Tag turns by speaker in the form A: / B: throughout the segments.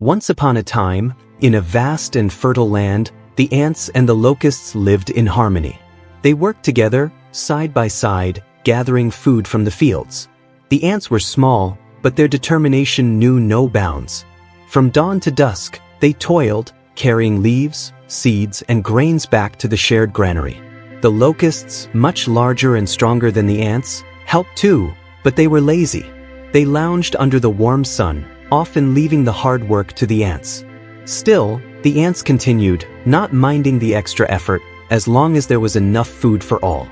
A: Once upon a time, in a vast and fertile land, the ants and the locusts lived in harmony. They worked together, side by side, gathering food from the fields. The ants were small, but their determination knew no bounds. From dawn to dusk, they toiled, carrying leaves, seeds, and grains back to the shared granary. The locusts, much larger and stronger than the ants, helped too, but they were lazy. They lounged under the warm sun, often leaving the hard work to the ants. Still, the ants continued, not minding the extra effort, as long as there was enough food for all.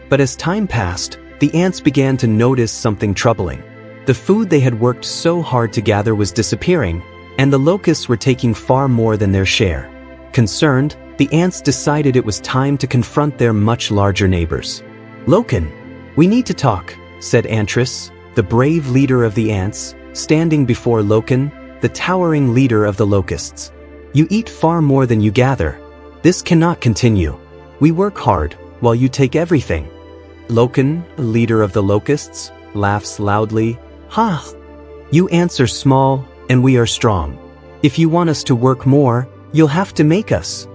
A: But as time passed, the ants began to notice something troubling. The food they had worked so hard to gather was disappearing, and the locusts were taking far more than their share. Concerned, the ants decided it was time to confront their much larger neighbors. "Locan, we need to talk," said Antris, the brave leader of the ants, standing before Locan, the towering leader of the locusts. "You eat far more than you gather. This cannot continue. We work hard, while you take everything." Locan, leader of the locusts, laughs loudly. "Ha! You ants are small, and we are strong. If you want us to work more, you'll have to make us."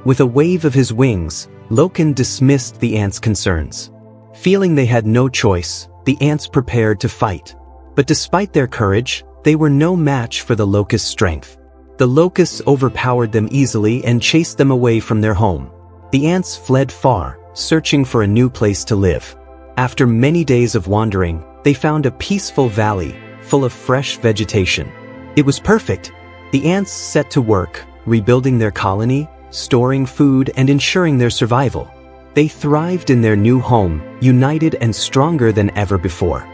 A: With a wave of his wings, Locan dismissed the ants' concerns. Feeling they had no choice, the ants prepared to fight. But despite their courage, they were no match for the locusts' strength. The locusts overpowered them easily and chased them away from their home. The ants fled far, searching for a new place to live. After many days of wandering, they found a peaceful valley, full of fresh vegetation. It was perfect. The ants set to work, rebuilding their colony, storing food, and ensuring their survival. They thrived in their new home, united and stronger than ever before.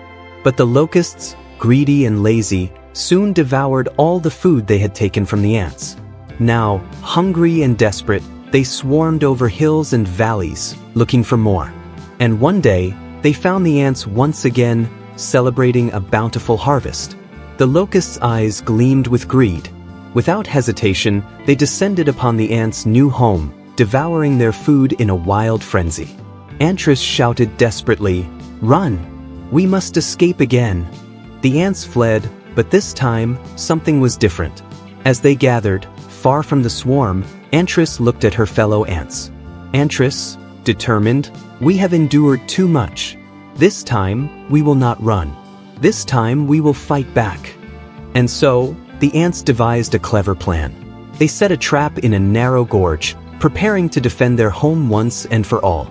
A: But the locusts, greedy and lazy, soon devoured all the food they had taken from the ants. Now, hungry and desperate, they swarmed over hills and valleys, looking for more. And one day, they found the ants once again, celebrating a bountiful harvest. The locusts' eyes gleamed with greed. Without hesitation, they descended upon the ants' new home, devouring their food in a wild frenzy. Antris shouted desperately, "Run! We must escape again." The ants fled, but this time, something was different. As they gathered, far from the swarm, Antris looked at her fellow ants. "Antris, determined, we have endured too much. This time, we will not run. This time, we will fight back." And so, the ants devised a clever plan. They set a trap in a narrow gorge, preparing to defend their home once and for all.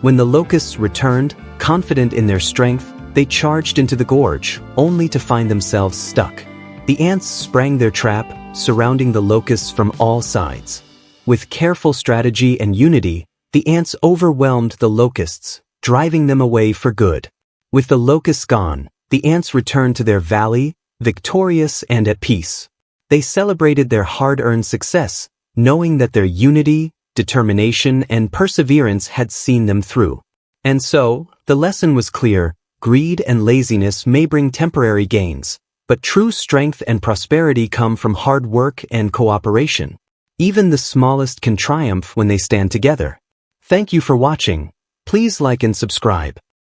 A: When the locusts returned, confident in their strength, they charged into the gorge, only to find themselves stuck. The ants sprang their trap, surrounding the locusts from all sides. With careful strategy and unity, the ants overwhelmed the locusts, driving them away for good. With the locusts gone, the ants returned to their valley, victorious and at peace. They celebrated their hard-earned success, knowing that their unity, determination, and perseverance had seen them through. And so, the lesson was clear: greed and laziness may bring temporary gains, but true strength and prosperity come from hard work and cooperation. Even the smallest can triumph when they stand together. Thank you for watching. Please like and subscribe.